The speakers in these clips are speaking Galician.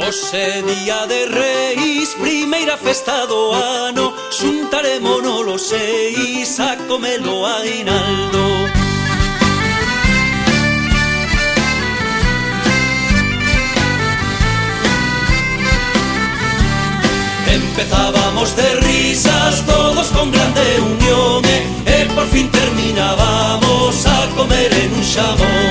Hoxe día de Reis, primeira festa do ano, xuntarémonos los seis a comelo aguinaldo. Empezábamos de risas, todos con grande unión, e por fin terminábamos a comer en un xamón.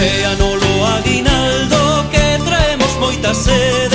Déanolo aguinaldo que traemos moita sede,